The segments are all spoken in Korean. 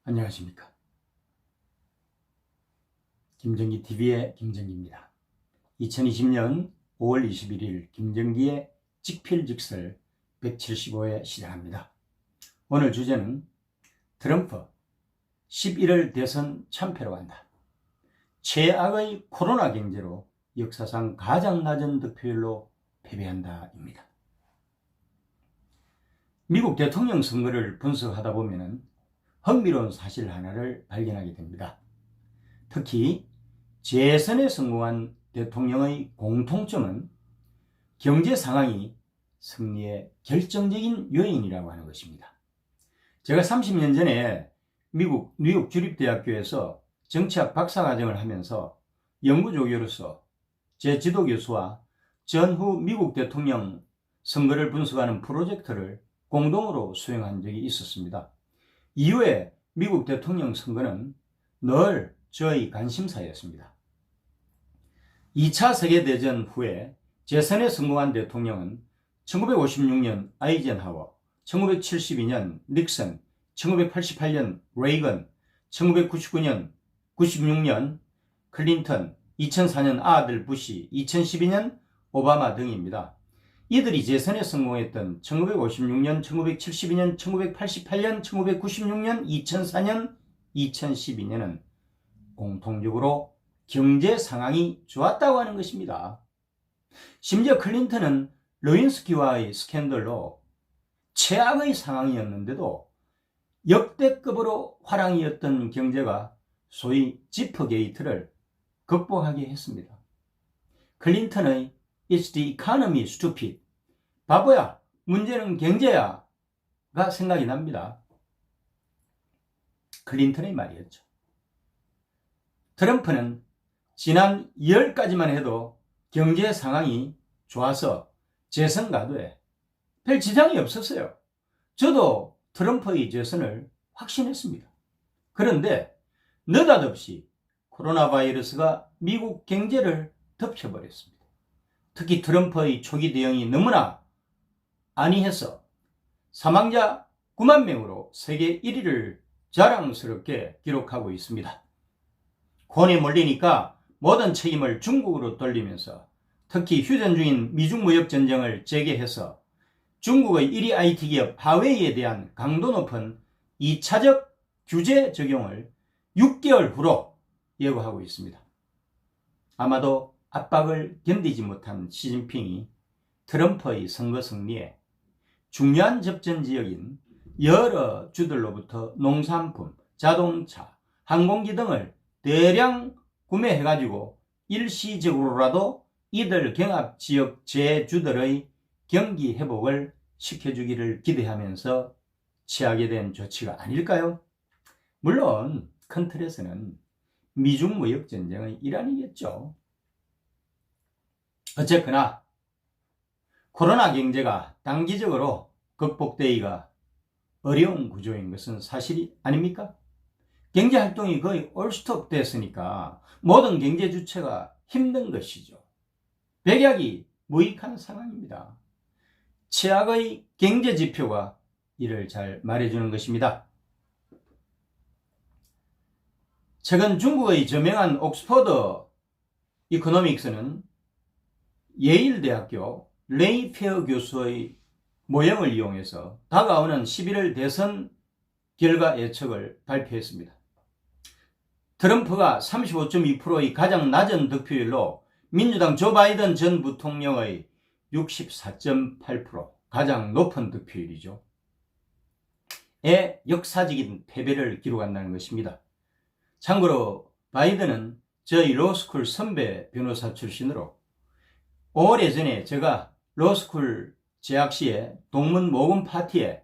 안녕하십니까. 김정기 TV의 김정기입니다. 2020년 5월 21일 김정기의 직필직설 175회 시작합니다. 오늘 주제는 트럼프 11월 대선 참패로 간다. 최악의 코로나 경제로 역사상 가장 낮은 득표율로 패배한다 입니다. 미국 대통령 선거를 분석하다 보면 흥미로운 사실 하나를 발견하게 됩니다. 특히 재선에 성공한 대통령의 공통점은 경제 상황이 승리의 결정적인 요인이라고 하는 것입니다. 제가 30년 전에 미국 뉴욕 주립대학교에서 정치학 박사과정을 하면서 연구조교로서 제 지도교수와 전후 미국 대통령 선거를 분석하는 프로젝트를 공동으로 수행한 적이 있었습니다. 이후에 미국 대통령 선거는 늘 저의 관심사였습니다. 2차 세계대전 후에 재선에 성공한 대통령은 1956년 아이젠하워, 1972년 닉슨, 1988년 레이건, 1996년 클린턴, 2004년 아들 부시, 2012년 오바마 등입니다. 이들이 재선에 성공했던 1956년, 1972년, 1988년, 1996년, 2004년, 2012년은 공통적으로 경제 상황이 좋았다고 하는 것입니다. 심지어 클린턴은 레윈스키와의 스캔들로 최악의 상황이었는데도 역대급으로 화랑이었던 경제가 소위 지퍼게이트를 극복하게 했습니다. 클린턴의 It's the economy, stupid. 바보야, 문제는 경제야. 가 생각이 납니다. 클린턴의 말이었죠. 트럼프는 지난 2월까지만 해도 경제 상황이 좋아서 재선 가도에 별 지장이 없었어요. 저도 트럼프의 재선을 확신했습니다. 그런데 느닷없이 코로나 바이러스가 미국 경제를 덮쳐버렸습니다. 특히 트럼프의 초기 대응이 너무나 안이해서 사망자 9만 명으로 세계 1위를 자랑스럽게 기록하고 있습니다. 권에 몰리니까 모든 책임을 중국으로 돌리면서 특히 휴전 중인 미중 무역 전쟁을 재개해서 중국의 1위 IT 기업 화웨이에 대한 강도 높은 2차적 규제 적용을 6개월 후로 예고하고 있습니다. 아마도 압박을 견디지 못한 시진핑이 트럼프의 선거 승리에 중요한 접전 지역인 여러 주들로부터 농산품, 자동차, 항공기 등을 대량 구매해가지고 일시적으로라도 이들 경합 지역 제주들의 경기 회복을 시켜주기를 기대하면서 취하게 된 조치가 아닐까요? 물론 큰 틀에서는 미중 무역 전쟁의 일환이겠죠. 어쨌거나 코로나 경제가 단기적으로 극복되기가 어려운 구조인 것은 사실이 아닙니까? 경제활동이 거의 올스톱 됐으니까 모든 경제 주체가 힘든 것이죠. 백약이 무익한 상황입니다. 최악의 경제 지표가 이를 잘 말해주는 것입니다. 최근 중국의 저명한 옥스퍼드 이코노믹스는 예일대학교 레이 페어 교수의 모형을 이용해서 다가오는 11월 대선 결과 예측을 발표했습니다. 트럼프가 35.2%의 가장 낮은 득표율로 민주당 조 바이든 전 부통령의 64.8%, 가장 높은 득표율이죠. 에 역사적인 패배를 기록한다는 것입니다. 참고로 바이든은 저희 로스쿨 선배 변호사 출신으로 오래전에 제가 로스쿨 재학 시에 동문 모금 파티에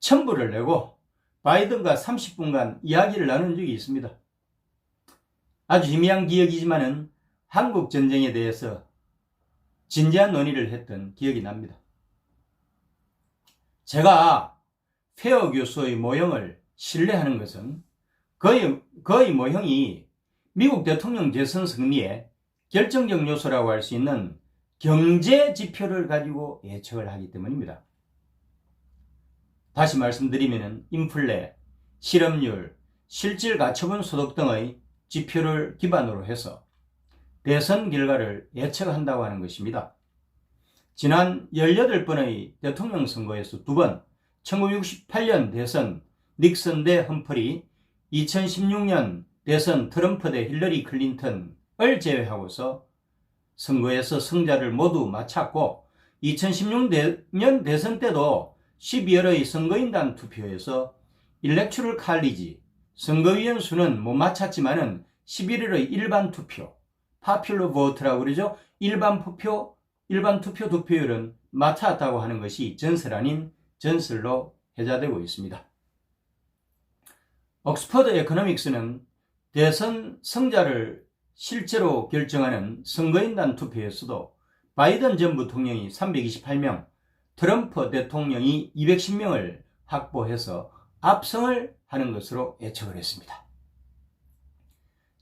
첨부를 내고 바이든과 30분간 이야기를 나눈 적이 있습니다. 아주 희미한 기억이지만은 한국 전쟁에 대해서 진지한 논의를 했던 기억이 납니다. 제가 페어 교수의 모형을 신뢰하는 것은 그의 모형이 미국 대통령 재선 승리에 결정적 요소라고 할 수 있는 경제 지표를 가지고 예측을 하기 때문입니다. 다시 말씀드리면 인플레, 실업률, 실질 가처분 소득 등의 지표를 기반으로 해서 대선 결과를 예측한다고 하는 것입니다. 지난 18번의 대통령 선거에서 2번, 1968년 대선 닉슨 대 험프리, 2016년 대선 트럼프 대 힐러리 클린턴을 제외하고서 선거에서 승자를 모두 마쳤고 2016년 대선 때도 12월의 선거인단 투표에서 일렉토럴 칼리지 선거위원 수는 못 맞췄지만은 11월의 일반 투표 파퓰러 보트라고 그러죠. 일반 투표 득표율은 맞췄다고 하는 것이 전설 아닌 전설로 회자되고 있습니다. 옥스퍼드 에코노믹스는 대선 승자를 실제로 결정하는 선거인단 투표에서도 바이든 전 부통령이 328명, 트럼프 대통령이 210명을 확보해서 압승을 하는 것으로 예측을 했습니다.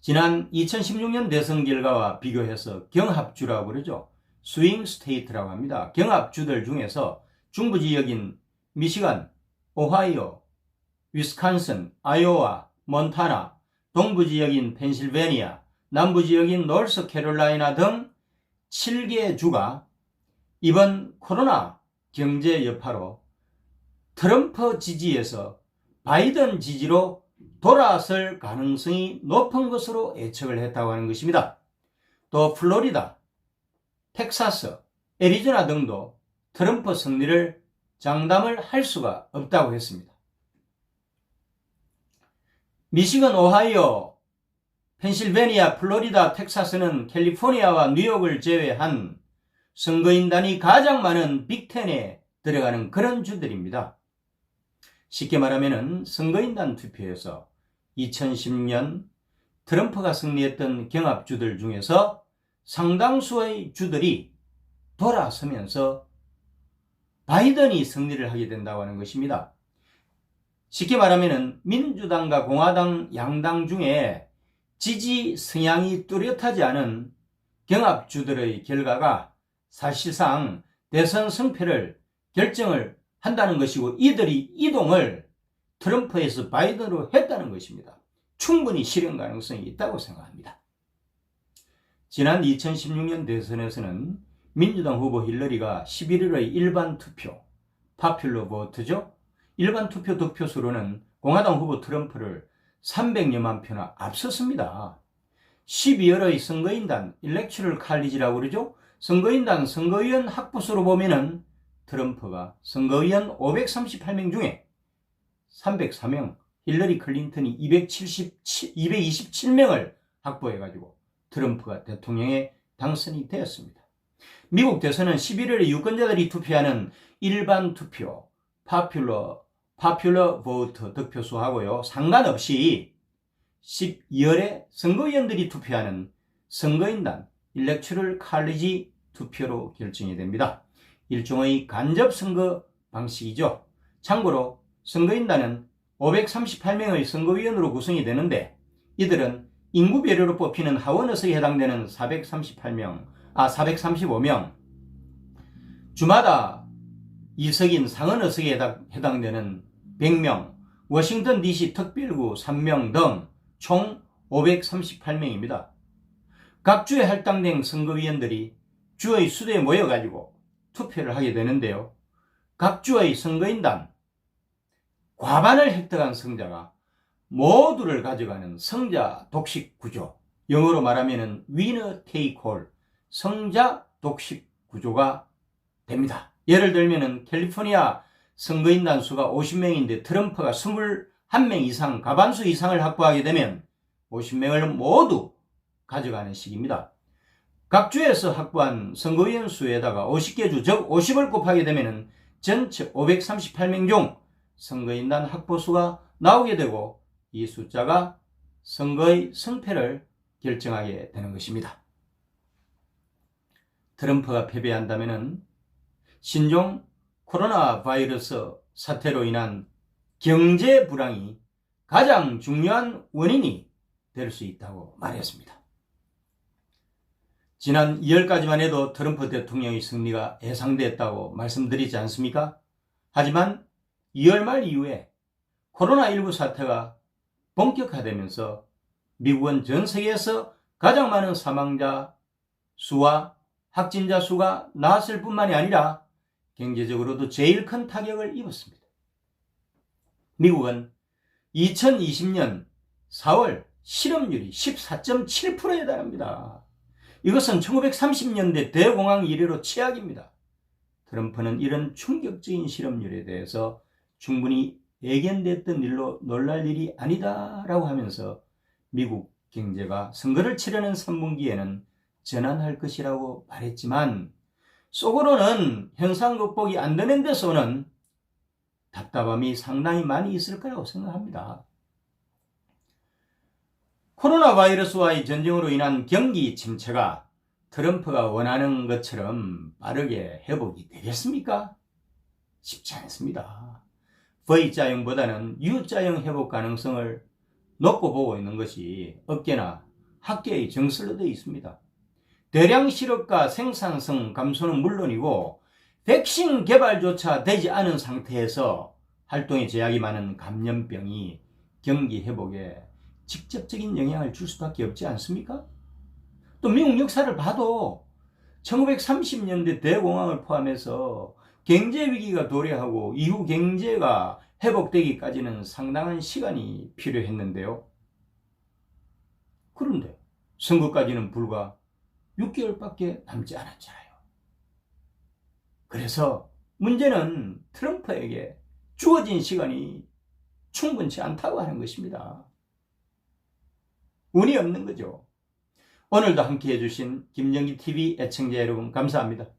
지난 2016년 대선 결과와 비교해서 경합주라고 그러죠. 스윙 스테이트라고 합니다. 경합주들 중에서 중부 지역인 미시간, 오하이오, 위스콘신, 아이오와, 몬타나, 동부 지역인 펜실베니아, 남부 지역인 노스캐롤라이나 등 7개 주가 이번 코로나 경제 여파로 트럼프 지지에서 바이든 지지로 돌아설 가능성이 높은 것으로 예측을 했다고 하는 것입니다. 또 플로리다, 텍사스, 애리조나 등도 트럼프 승리를 장담을 할 수가 없다고 했습니다. 미시건, 오하이오, 펜실베니아, 플로리다, 텍사스는 캘리포니아와 뉴욕을 제외한 선거인단이 가장 많은 빅10에 들어가는 그런 주들입니다. 쉽게 말하면 선거인단 투표에서 2010년 트럼프가 승리했던 경합주들 중에서 상당수의 주들이 돌아서면서 바이든이 승리를 하게 된다고 하는 것입니다. 쉽게 말하면 민주당과 공화당 양당 중에 지지 성향이 뚜렷하지 않은 경합주들의 결과가 사실상 대선 승패를 결정을 한다는 것이고 이들이 이동을 트럼프에서 바이든으로 했다는 것입니다. 충분히 실현 가능성이 있다고 생각합니다. 지난 2016년 대선에서는 민주당 후보 힐러리가 11월의 일반 투표, 파퓰러 보트죠. 일반 투표 득표수로는 공화당 후보 트럼프를 300여만 표나 앞섰습니다. 12월의 선거인단, 일렉토럴 칼리지라고 그러죠. 선거인단, 선거위원 확보수로 보면은 트럼프가 선거위원 538명 중에 304명, 힐러리 클린턴이 227명을 확보해가지고 트럼프가 대통령에 당선이 되었습니다. 미국 대선은 11월에 유권자들이 투표하는 일반 투표, 파퓰러 보트 득표수하고요. 상관없이 12월에 선거위원들이 투표하는 선거인단, 일렉토럴 칼리지 투표로 결정이 됩니다. 일종의 간접 선거 방식이죠. 참고로 선거인단은 538명의 선거위원으로 구성이 되는데 이들은 인구배려로 뽑히는 하원 의석에 해당되는 435명, 주마다 2석인 상원 의석에 해당되는 100명, 워싱턴 DC 특별구 3명 등 총 538명입니다. 각 주에 할당된 선거위원들이 주의 수도에 모여가지고 투표를 하게 되는데요. 각 주의 선거인단, 과반을 획득한 승자가 모두를 가져가는 승자 독식 구조, 영어로 말하면 winner take all, 승자 독식 구조가 됩니다. 예를 들면 캘리포니아 선거인단 수가 50명인데 트럼프가 21명 이상, 과반수 이상을 확보하게 되면 50명을 모두 가져가는 식입니다. 각 주에서 확보한 선거위원 수에다가 50개 주, 즉 50을 곱하게 되면 전체 538명 중 선거인단 확보수가 나오게 되고 이 숫자가 선거의 승패를 결정하게 되는 것입니다. 트럼프가 패배한다면 신종 코로나 바이러스 사태로 인한 경제 불황이 가장 중요한 원인이 될 수 있다고 말했습니다. 지난 2월까지만 해도 트럼프 대통령의 승리가 예상됐다고 말씀드리지 않습니까? 하지만 2월 말 이후에 코로나19 사태가 본격화되면서 미국은 전 세계에서 가장 많은 사망자 수와 확진자 수가 나왔을 뿐만이 아니라 경제적으로도 제일 큰 타격을 입었습니다. 미국은 2020년 4월 실업률이 14.7%에 달합니다. 이것은 1930년대 대공황 이래로 최악입니다. 트럼프는 이런 충격적인 실업률에 대해서 충분히 예견됐던 일로 놀랄 일이 아니다라고 하면서 미국 경제가 선거를 치르는 3분기에는 전환할 것이라고 말했지만 속으로는 현상 극복이 안 되는 데서 오는 답답함이 상당히 많이 있을 거라고 생각합니다. 코로나 바이러스와의 전쟁으로 인한 경기 침체가 트럼프가 원하는 것처럼 빠르게 회복이 되겠습니까? 쉽지 않습니다. V자형보다는 U자형 회복 가능성을 높고 보고 있는 것이 업계나 학계의 정설로 되어 있습니다. 대량 실업과 생산성 감소는 물론이고 백신 개발조차 되지 않은 상태에서 활동에 제약이 많은 감염병이 경기 회복에 직접적인 영향을 줄 수밖에 없지 않습니까? 또 미국 역사를 봐도 1930년대 대공황을 포함해서 경제위기가 도래하고 이후 경제가 회복되기까지는 상당한 시간이 필요했는데요. 그런데 선거까지는 불과 6개월밖에 남지 않았잖아요. 그래서 문제는 트럼프에게 주어진 시간이 충분치 않다고 하는 것입니다. 운이 없는 거죠. 오늘도 함께 해주신 김영기TV 애청자 여러분 감사합니다.